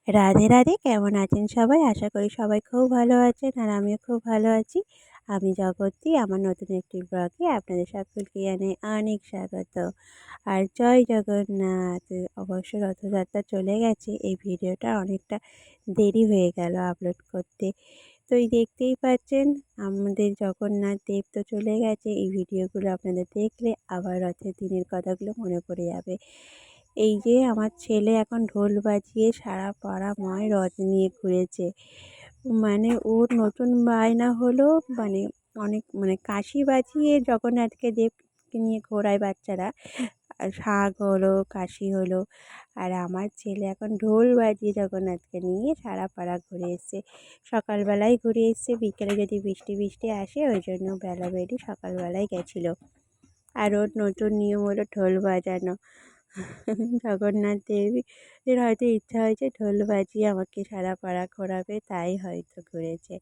রাধে রাধে, কেমন আছেন সবাই? আশা করি সবাই খুব ভালো আছেন আর আমিও খুব ভালো আছি। আমি জগতী, আমার নতুন একটি ব্লগে আপনাদের সকলকে জানাই অনেক স্বাগত। আর জয় জগন্নাথ। অবশ্য রথযাত্রা চলে গেছে, এই ভিডিওটা অনেকটা দেরি হয়ে গেল আপলোড করতে। তো এই দেখতেই পাচ্ছেন আমাদের জগন্নাথ দেব তো চলে গেছে। এই ভিডিওগুলো আপনাদের দেখলে আবার রথের দিনের কথাগুলো মনে পড়ে যাবে। এই যে আমার ছেলে এখন ঢোল বাজিয়ে সারা পাড়াময় রথ নিয়ে ঘুরেছে। মানে ওর নতুন বায়না হলো, মানে অনেক কাশি বাজিয়ে জগন্নাথকে দেবকে নিয়ে ঘোরায় বাচ্চারা। আর শাঁখ হলো, কাশি হলো, আর আমার ছেলে এখন ঢোল বাজিয়ে জগন্নাথকে নিয়ে সারা পাড়া ঘুরে এসছে। সকালবেলায় ঘুরে এসছে, বিকেলে যদি বৃষ্টি বৃষ্টি আসে ওই জন্য বেলা বেরি সকালবেলায় গেছিলো। আর ওর নতুন নিয়ম হলো ঢোল বাজানো। জগন্নাথ দেবের হয়তো ইচ্ছা হয়েছে ঢোল বাজিয়ে আমাকে সারা পাড়া ঘোরাবে, তাই হয়তো ঘুরেছে।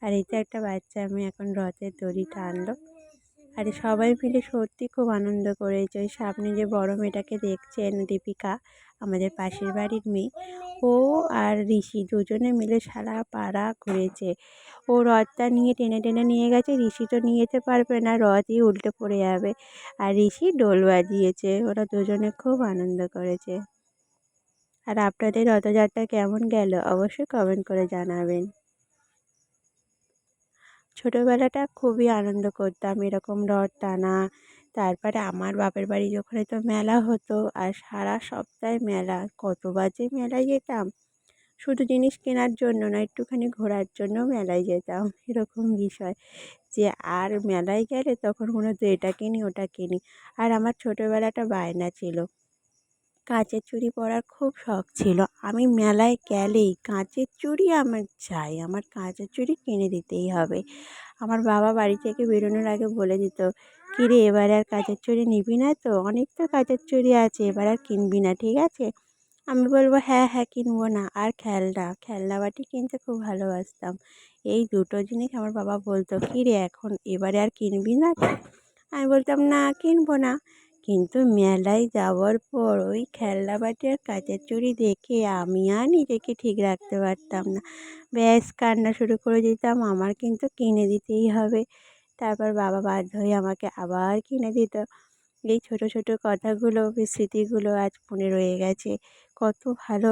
আর এই তো একটা বাচ্চা আমি এখন রথের দড়ি টানলো। আর সবাই মিলে সত্যি খুব আনন্দ করেছে। ওই সামনে যে বড় মেয়েটাকে দেখছেন, দীপিকা, আমাদের পাশের বাড়ির মেয়ে, ও আর ঋষি দুজনে মিলে সারা পাড়া ঘুরেছে। ও রথটা নিয়ে টেনে টেনে নিয়ে গেছে, ঋষি তো নিয়ে যেতে পারবে না, রথই উল্টে পড়ে যাবে। আর ঋষি ডোল বাজিয়েছে, ওরা দুজনে খুব আনন্দ করেছে। আর আপনাদের রথযাত্রা কেমন গেল অবশ্যই কমেন্ট করে জানাবেন। ছোটোবেলাটা খুবই আনন্দ করতাম এরকম রথ টানা। তারপরে আমার বাপের বাড়ি ওখানে তো মেলা হতো, আর সারা সপ্তাহে মেলা, কতবার যে মেলায় যেতাম। শুধু জিনিস কেনার জন্য না, একটুখানি ঘোরার জন্য মেলায় যেতাম, এরকম বিষয়। যে আর মেলায় গেলে তখন মনে হতো এটা কিনি ওটা কিনি। আর আমার ছোটোবেলাটা বায়না ছিল, কাঁচের চুড়ি পরার খুব শখ ছিল। আমি মেলায় গেলেই কাঁচের চুড়ি আমার চাই, আমার কাঁচের চুড়ি কিনে দিতেই হবে। আমার বাবা বাড়ি থেকে বেরোনোর আগে বলে দিত, কিরে এবারে আর কাঁচের চুড়ি নিবি না তো? অনেক তো কাঁচের চুড়ি আছে, এবার আর কিনবি না, ঠিক আছে? আমি বলবো হ্যাঁ হ্যাঁ কিনবো না। আর খেলনা বাটি কিনতে খুব ভালোবাসতাম। এই দুটো জিনিস আমার বাবা বলতো, কিরে এখন এবারে আর কিনবি না তো? আমি বলতাম না, কিনবো না। কিন্তু মেলায় যাওয়ার পর ওই খেলনা বাটি আর কাঁচের চুড়ি দেখে আমি আর নিজেকে ঠিক রাখতে পারতাম না। ব্যাস কান্না শুরু করে দিতাম, আমার কিন্তু কিনে দিতেই হবে। তারপর বাবা বাধ্য হয়ে আমাকে আবার কিনে দিত। এই ছোট ছোট কথাগুলো, স্মৃতিগুলো আজ মনে রয়ে গেছে। কত ভালো,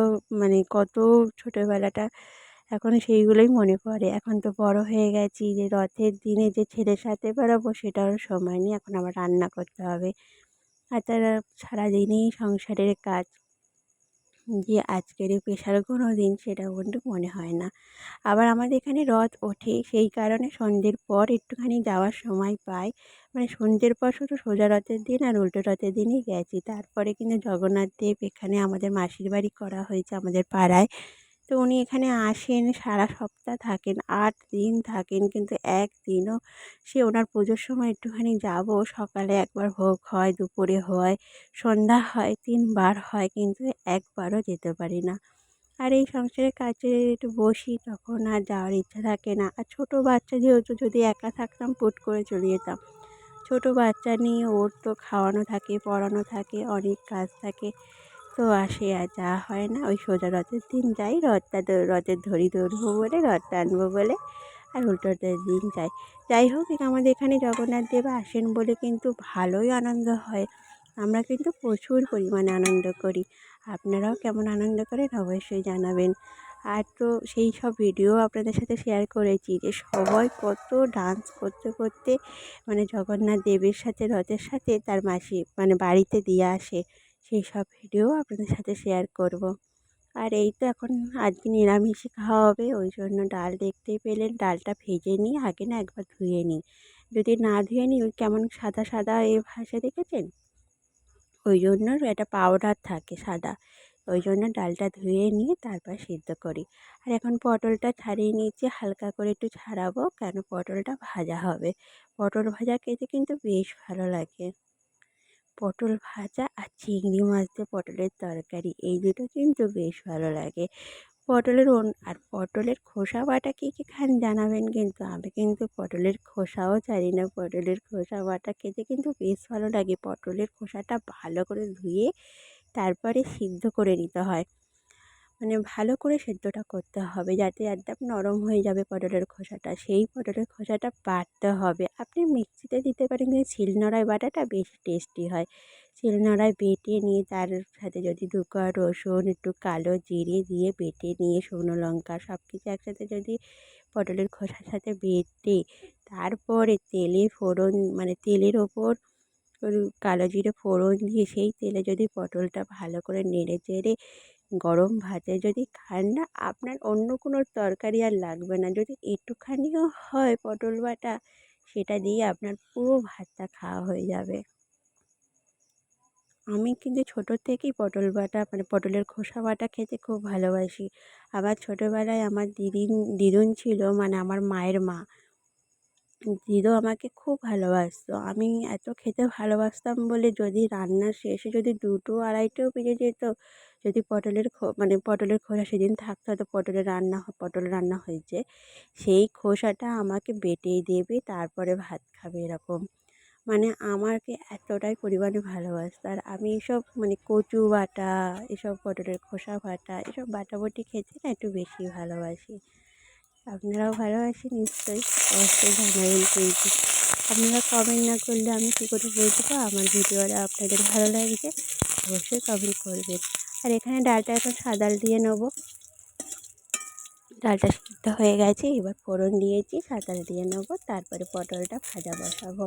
কত ছোটোবেলাটা এখন সেইগুলোই মনে পড়ে। এখন তো বড় হয়ে গেছি, যে রথের দিনে যে ছেলের সাথে বেরোবো সেটারও সময় নেই, এখন আবার রান্না করতে হবে। আর তারা সারাদিনই সংসারের কাজ, যে আজকের স্পেশাল কোনো দিন সেটাও কিন্তু মনে হয় না। আবার আমাদের এখানে রথ ওঠে, সেই কারণে সন্ধ্যের পর একটুখানি যাওয়ার সময় পাই। সন্ধ্যের পর শুধু সোজা রথের দিন আর উল্টো রথের দিনই গেছি। তারপরে কিন্তু জগন্নাথ দেব এখানে আমাদের মাসির বাড়ি করা হয়েছে আমাদের পাড়ায়। তো উনি এখানে আসেন, সারা সপ্তাহ থাকেন, 8 দিন থাকেন, কিন্তু একদিনও সে ওনার পুজোর সময় একটুখানি যাব, সকালে একবার ভোগ হয়, দুপুরে হয়, সন্ধ্যা হয়, 3 বার হয়, কিন্তু একবারও যেতে পারি না। আর এই সংসারের কাজে একটু বসি, তখন আর যাওয়ার ইচ্ছা থাকে না। আর ছোটো বাচ্চা যেহেতু, যদি একা থাকতাম পুট করে চলে যেতাম। ছোটো বাচ্চা নিয়ে ওর তো খাওয়ানো থাকে, পড়ানো থাকে, অনেক কাজ থাকে। তো আসে আর যাওয়া হয় না। ওই সোজা রথের দিন যাই, রথের ধরি ধরবো বলে, রথ টানবো বলে, আর উল্টো রথের দিন যাই। যাই হোক, আমাদের এখানে জগন্নাথ দেব আসেন বলে কিন্তু ভালোই আনন্দ হয়। আমরা কিন্তু প্রচুর পরিমাণে আনন্দ করি। আপনারাও কেমন আনন্দ করেন অবশ্যই জানাবেন। আর তো সেই সব ভিডিও আপনাদের সাথে শেয়ার করেছি, যে সবাই কত ডান্স করতে করতে জগন্নাথ দেবের সাথে, রথের সাথে তার মাসি বাড়িতে দিয়ে আসে। সেই সব ভিডিও আপনাদের সাথে শেয়ার করব। আর এই তো এখন আজকে নিরামিষই খাওয়া হবে, ওই জন্য ডাল দেখতেই পেলেন, ডালটা ভেজে নিই, আগে না একবার ধুয়ে নিই। যদি না ধুয়ে নিই ওই কেমন সাদা সাদা ভাসে, দেখেছেন? ওই জন্য একটা পাউডার থাকে সাদা, ওই জন্য ডালটা ধুয়ে নিয়ে তারপর সিদ্ধ করি। আর এখন পটলটা ছাড়িয়ে নিয়েছি, হালকা করে একটু ছাড়াবো, কেন পটলটা ভাজা হবে। পটল ভাজা খেতে কিন্তু বেশ ভালো লাগে। পটল ভাজা আর চিংড়ি মাছ দিয়ে পটলের তরকারি, এই দুটো কিন্তু বেশ ভালো লাগে। আর পটলের খোসা বাটা কে কে খান জানাবেন কিন্তু। আমি কিন্তু পটলের খোসাও ছাড়ি না, পটলের খোসা বাটা খেতে কিন্তু বেশ ভালো লাগে। পটলের খোসাটা ভালো করে ধুয়ে তারপরে সিদ্ধ করে নিতে হয়। মানে ভালো করে সেদ্ধটা করতে হবে, যাতে একদম নরম হয়ে যাবে পটলের খোসাটা। সেই পটলের খোসাটা বাটতে হবে। আপনি মিক্সিতে দিতে পারেন, কিন্তু শিলনোড়ায় বাটাটা বেশি টেস্টি হয়। শিলনোড়ায় বেটে নিয়ে তার সাথে যদি ২ কোয়া রসুন, একটু কালো জিরে দিয়ে বেটে নিয়ে শুকনো লঙ্কা সব কিছু একসাথে যদি পটলের খোসার সাথে বেটে তারপরে তেলে ফোড়ন, মানে তেলের ওপর কালো জিরে ফোড়ন দিয়ে সেই তেলে যদি পটলটা ভালো করে নেড়ে চেড়ে গরম ভাতে যদি খান না, আপনার অন্য কোনো তরকারি আর লাগবে না। যদি একটুখানিও হয় পটল বাটা, সেটা দিয়ে আপনার পুরো ভাতটা খাওয়া হয়ে যাবে। আমি কিন্তু ছোটো থেকেই পটল বাটা, মানে পটলের খোসা বাটা খেতে খুব ভালোবাসি। আবার ছোটোবেলায় আমার দিদুন ছিল, মানে আমার মায়ের মা। দিদা আমাকে খুব ভালোবাসতো। আমি এত খেতে ভালোবাসতাম বলে যদি রান্নার শেষে যদি ২টো ২:৩০ও বেজে যেত, যদি মানে পটলের খোসা সেদিন থাকতো, হয়তো পটল রান্না হয়েছে, সেই খোসাটা আমাকে বেটে দেবে, তারপরে ভাত খাবে এরকম। মানে আমাকে এতটাই পরিমাণে ভালোবাসতো। আর আমি এসব মানে কচু বাটা, এসব পটলের খোসা বাটা, এসব বাটাবুটি খেতে না একটু বেশি ভালোবাসি। আপনারাও ভালোবাসেন নিশ্চয়ই, অবশ্যই জানাবেন কিন্তু। আপনারা কমেন্ট না করলে আমি কী করে বুঝবো আমার ভিডিওটা আপনাদের ভালো লাগছে? অবশ্যই কমেন্ট করবেন। আর এখানে ডালটা এখন সাদা দিয়ে নেবো। ডালটা সিদ্ধ হয়ে গেছে, এবার ফোড়ন দিয়েছি, সাদা দিয়ে নেবো, তারপরে পটলটা ভাজা বসাবো।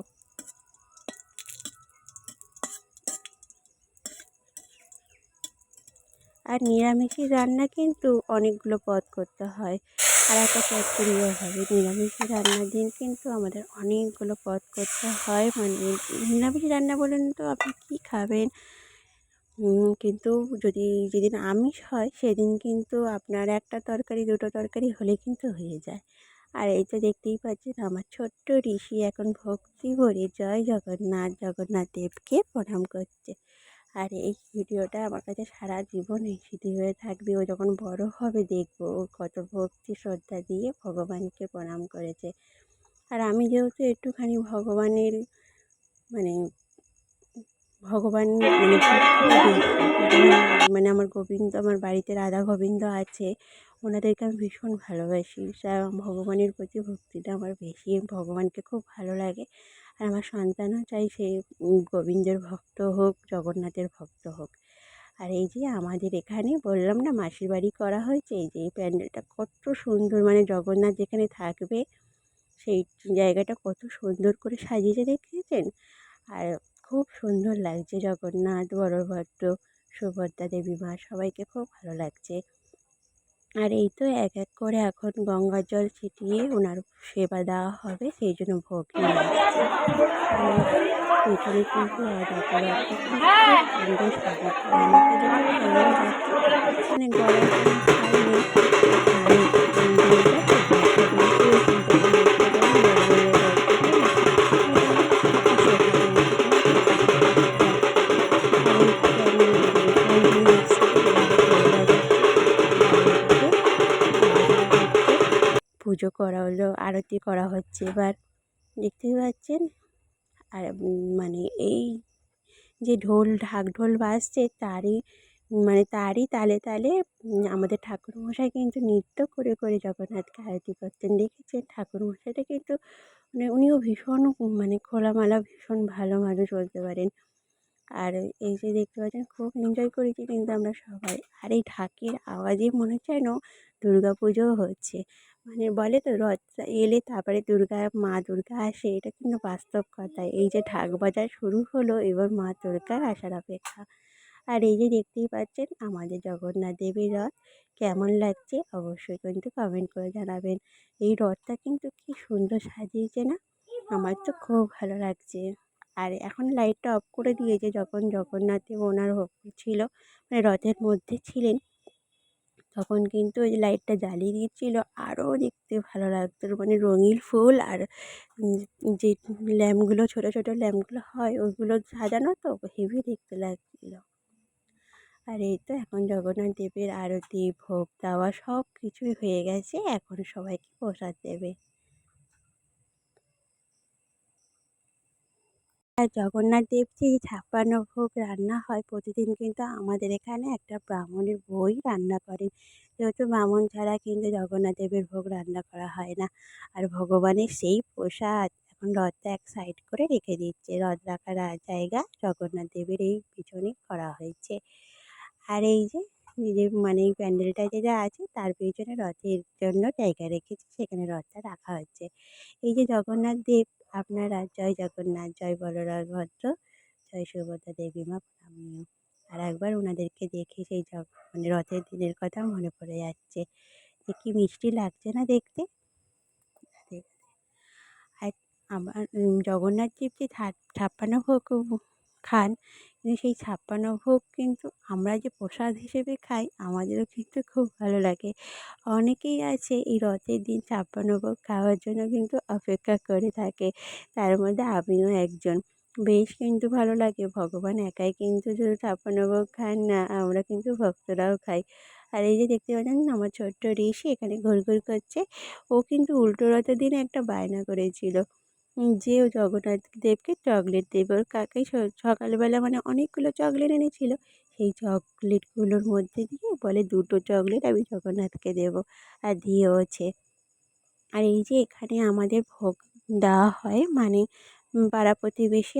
আর নিরামিষের রান্না কিন্তু অনেকগুলো পদ করতে হয়। আর একটা চচ্চড়িও হবে। নিরামিষের রান্নার দিন কিন্তু আমাদের অনেকগুলো পদ করতে হয়। মানে নিরামিষ রান্না বলুন তো আপনি কী খাবেন? কিন্তু যেদিন আমিষ হয় সেদিন কিন্তু আপনার একটা তরকারি, ২টো তরকারি হলে কিন্তু হয়ে যায়। আর এই তো দেখতেই পাচ্ছেন আমার ছোট্ট ঋষি এখন ভক্তি ভরে জয় জগন্নাথ, জগন্নাথ দেবকে প্রণাম করছে। আর এই ভিডিওটা আমার কাছে সারা জীবন এই স্মৃতি হয়ে থাকবে। ও যখন বড় হবে দেখবো ও কত ভক্তি শ্রদ্ধা দিয়ে ভগবানকে প্রণাম করেছে। আর আমি যেহেতু একটুখানি ভগবানের, মানে ভগবান মানে ভক্তটা বেশি। মানে আমার গোবিন্দ, আমার বাড়িতে রাধা গোবিন্দ আছে, ওনাদেরকে আমি ভীষণ ভালোবাসি। ভগবানের প্রতি ভক্তিটা আমার বেশি, ভগবানকে খুব ভালো লাগে। আর আমার সন্তানও চাই সে গোবিন্দের ভক্ত হোক, জগন্নাথের ভক্ত হোক। আর এই যে আমাদের এখানে বললাম না মাসির বাড়ি করা হয়েছে, এই যে এই প্যান্ডেলটা কত সুন্দর, মানে জগন্নাথ যেখানে থাকবে সেই জায়গাটা কত সুন্দর করে সাজিয়েছে দেখেছেন? আর খুব সুন্দর লাগছে, জগন্নাথ, বলভদ্র, সুভদ্রা দেবী মা সবাইকে খুব ভালো লাগছে। আর এই তো এক এক করে এখন গঙ্গার জল ছিটিয়ে ওনার সেবা দেওয়া হবে, সেই জন্য ভোগ নিয়ে আসছে। আর পেছনে কিন্তু রথটা কিন্তু খুব সুন্দর সাজাচ্ছে। আমাকে দেখে কেমন লাগছে, মানে গলায় কোনো ছাই নেই। আর দড়িটা তো বাঁশের মতোই, যখন দেখতে পাবেন বড় বড় রথগুলো না, মোটামুটি ২৫-টা রয়েছে, কিন্তু বাঁশের মতো লাগছে। আর এইদিকে আমার ননদরাও নিয়ে এসছে, ওনারা দই বাজাচ্ছে, আর এইদিকে খাওয়া দাওয়া হচ্ছে, পুজো করা হলো, আরতি করা হচ্ছে এবার, দেখতেই পাচ্ছেন। আর মানে এই যে ঢাক ঢোল বাজছে তারই তালে তালে আমাদের ঠাকুরমশাই কিন্তু নৃত্য করে করে জগন্নাথকে আরতি করতেন, দেখেছেন? ঠাকুরমশাইটা কিন্তু মানে উনিও ভীষণ মানে খোলামেলা, ভীষণ ভালো মানুষ বলতে পারেন। আর এই যে দেখতে পাচ্ছেন খুব এনজয় করেছি কিন্তু আমরা সবাই। আর এই ঢাকের আওয়াজে মনে হচ্ছে যেন দুর্গা পুজোও হচ্ছে। মানে বলে তো রথ এলে তারপরে মা দুর্গা আসে, এটা কিন্তু বাস্তব কথা। এই যে ঢাক বাজা শুরু হলো, এবার মা দুর্গার আসার অপেক্ষা। আর এই যে দেখতেই পাচ্ছেন আমাদের জগন্নাথ দেবের রথ, কেমন লাগছে অবশ্যই কিন্তু কমেন্ট করে জানাবেন। এই রথটা কিন্তু কি সুন্দর সাজিয়েছে না? আমার তো খুব ভালো লাগছে। আর এখন লাইটটা অফ করে দিয়েছে, যখন জগন্নাথদেব ওনার ছিল, মানে রথের মধ্যে ছিলেন, তখন কিন্তু ওই যে লাইটটা জ্বালিয়ে দিয়েছিল, আরও দেখতে ভালো লাগতো। মানে রঙিন ফুল আর উম যে ল্যাম্পগুলো, ছোটো ছোটো ল্যাম্পগুলো হয় ওইগুলো সাজানো, তো হেভি দেখতে লাগছিল। আর এই তো এখন জগন্নাথ দেবের আরতি, ভোগ দেওয়া সব কিছুই হয়ে গেছে, এখন সবাইকে প্রসাদ দেবে। আর জগন্নাথ দেব যে ৫৬ ভোগ রান্না হয় প্রতিদিন, কিন্তু আমাদের এখানে একটা ব্রাহ্মণের বউই রান্না করেন। যেহেতু ব্রাহ্মণ ছাড়া কিন্তু জগন্নাথ দেবের ভোগ রান্না করা হয় না। আর ভগবানের সেই প্রসাদ এখন রথটা এক সাইড করে রেখে দিচ্ছে। রথ রাখার জায়গা জগন্নাথ দেবের এই পিছনেই করা হয়েছে। আর এই যে মানে এই প্যান্ডেলটা যেটা আছে তার পেছনে রথের জন্য জায়গা রেখেছে, সেখানে রথটা রাখা হচ্ছে। এই যে জগন্নাথ দেব, আপনারা জয় জগন্নাথ, জয় বলরাজভদ্র, জয় সুভদ্রা দেবী মা প্রণামিও। আর একবার ওনাদেরকে দেখে সেই মানে রথের দিনের কথা মনে পড়ে যাচ্ছে যে কি মিষ্টি লাগছে না দেখতে। আর আমার জগন্নাথদেব যে ৫৬ ভোগ খান, কিন্তু সেই ৫৬ ভোগ কিন্তু আমরা যে প্রসাদ হিসেবে খাই আমাদেরও কিন্তু খুব ভালো লাগে। অনেকেই আছে এই রথের দিন ৫৬ ভোগ খাওয়ার জন্য কিন্তু অপেক্ষা করে থাকে। তার মধ্যে আমিও একজন। বেশ কিন্তু ভালো লাগে। ভগবান একাই কিন্তু শুধু ৫৬ ভোগ খান না, আমরা কিন্তু ভক্তরাও খাই। আর এই যে দেখতে পাচ্ছেন আমার ছোট্ট ঋষি এখানে ঘুরঘুর করছে। ও কিন্তু উল্টো রথের দিনে একটা বায়না করেছিল যে ও জগন্নাথ দেবকে চকলেট দেবে। ওর কাকাই সকালবেলা মানে অনেকগুলো চকলেট এনেছিল। সেই চকলেটগুলোর মধ্যে দিয়ে বলে ২টো চকলেট আমি জগন্নাথকে দেবো, আর দিয়েওছে। আর এই যে এখানে আমাদের ভোগ দেওয়া হয় মানে পাড়া প্রতিবেশী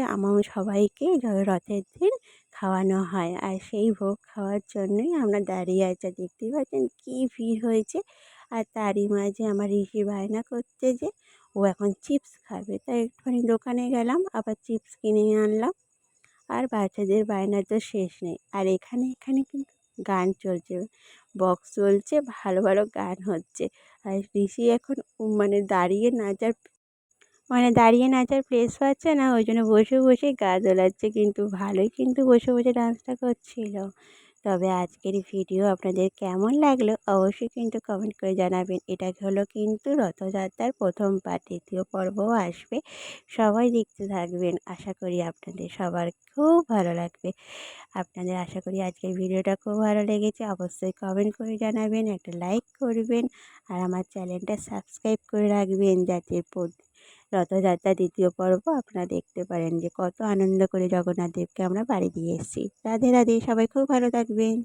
সবাইকে রথের দিন খাওয়ানো হয়। আর সেই ভোগ খাওয়ার জন্যই আমরা দাঁড়িয়ে আছি। আর দেখতেই পাচ্ছেন কী ভিড় হয়েছে। আর তারই মাঝে আমার ঋষি বায়না করছে যে ও এখন চিপস খাবে, তাই একটুখানি দোকানে গেলাম, আবার চিপস কিনে আনলাম। আর বাচ্চাদের বায়নার তো শেষ নেই। আর এখানে কিন্তু গান চলছে, বক্স চলছে, ভালো ভালো গান হচ্ছে। আর ঋষি এখন দাঁড়িয়ে নাচার প্লেস পাচ্ছে না, ওই জন্য বসে বসেই গা দোলাচ্ছে, কিন্তু ভালোই কিন্তু বসে বসে ডান্সটা করছিল। তবে আজকের এই ভিডিও আপনাদের কেমন লাগলো অবশ্যই কিন্তু কমেন্ট করে জানাবেন। এটা হলো কিন্তু রথযাত্রার প্রথম পার্ট, দ্বিতীয় পর্বও আসবে। সবাই দেখতে থাকবেন, আশা করি আপনাদের সবার খুব ভালো লাগবে। আপনাদের আশা করি আজকের ভিডিওটা খুব ভালো লেগেছে। অবশ্যই কমেন্ট করে জানাবেন, একটা লাইক করবেন, আর আমার চ্যানেলটা সাবস্ক্রাইব করে রাখবেন যাতে রথযাত্রা দ্বিতীয় পর্ব আপনারা দেখতে পারেন যে কত আনন্দ করে জগন্নাথ দেবকে আমরা বাড়ি দিয়ে এসেছি। রাধে রাধে, সবাই খুব ভালো থাকবেন।